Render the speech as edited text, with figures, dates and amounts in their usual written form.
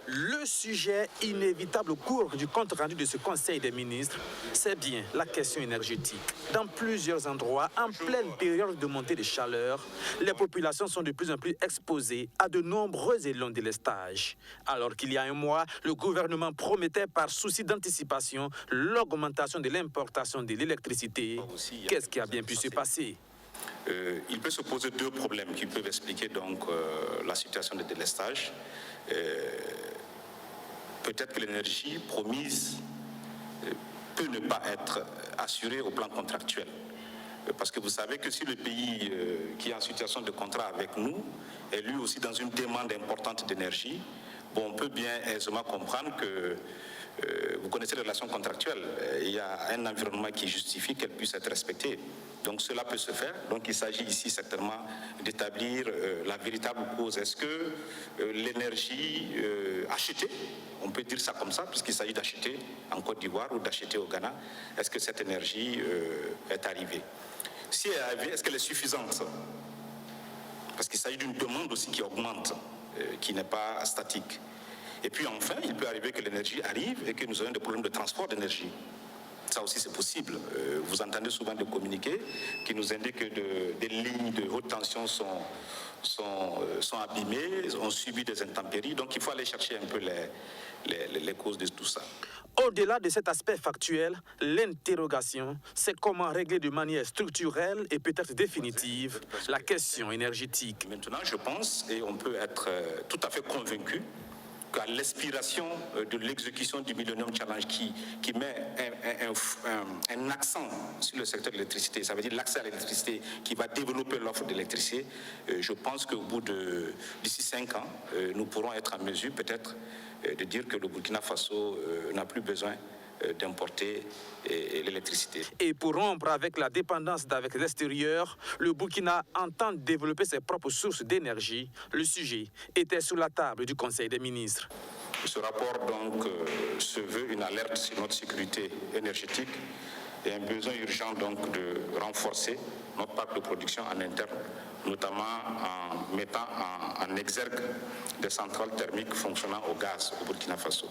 Le sujet inévitable au cours du compte rendu de ce Conseil des ministres, c'est bien la question énergétique. Dans plusieurs endroits, en pleine période de montée de chaleur, les populations sont de plus en plus exposées à de nombreux et longs délestages. Alors qu'il y a un mois, le gouvernement promettait par souci d'anticipation l'augmentation de l'importation de l'électricité. Qu'est-ce qui a bien pu se passer? Il peut se poser deux problèmes qui peuvent expliquer donc la situation de délestage. Peut-être que l'énergie promise peut ne pas être assurée au plan contractuel. Parce que vous savez que si le pays qui est en situation de contrat avec nous est lui aussi dans une demande importante d'énergie, bon, on peut bien aisément comprendre que vous connaissez les relations contractuelles. Il y a un environnement qui justifie qu'elles puissent être respectées. Donc cela peut se faire. Donc il s'agit ici certainement d'établir la véritable cause. Est-ce que l'énergie achetée, on peut dire ça comme ça, puisqu'il s'agit d'acheter en Côte d'Ivoire ou d'acheter au Ghana, est-ce que cette énergie est arrivée? Si elle est arrivée, est-ce qu'elle est suffisante? Parce qu'il s'agit d'une demande aussi qui augmente, qui n'est pas statique. Et puis enfin, il peut arriver que l'énergie arrive et que nous ayons des problèmes de transport d'énergie. Ça aussi c'est possible. Vous entendez souvent des communiqués qui nous indiquent que des lignes de haute tension sont abîmées, ont subi des intempéries. Donc il faut aller chercher un peu les causes de tout ça. Au-delà de cet aspect factuel, l'interrogation, c'est comment régler de manière structurelle et peut-être définitive la question énergétique. Maintenant, je pense, et on peut être tout à fait convaincu, qu'à l'expiration de l'exécution du Millennium Challenge qui met un accent sur le secteur de l'électricité, ça veut dire l'accès à l'électricité qui va développer l'offre d'électricité, je pense qu'au bout d'ici 5 ans, nous pourrons être en mesure peut-être de dire que le Burkina Faso n'a plus besoin d'importer l'électricité. Et pour rompre avec la dépendance d'avec l'extérieur, le Burkina entend développer ses propres sources d'énergie. Le sujet était sur la table du Conseil des ministres. Ce rapport donc se veut une alerte sur notre sécurité énergétique et un besoin urgent donc de renforcer notre parc de production en interne, notamment en mettant en exergue des centrales thermiques fonctionnant au gaz au Burkina Faso.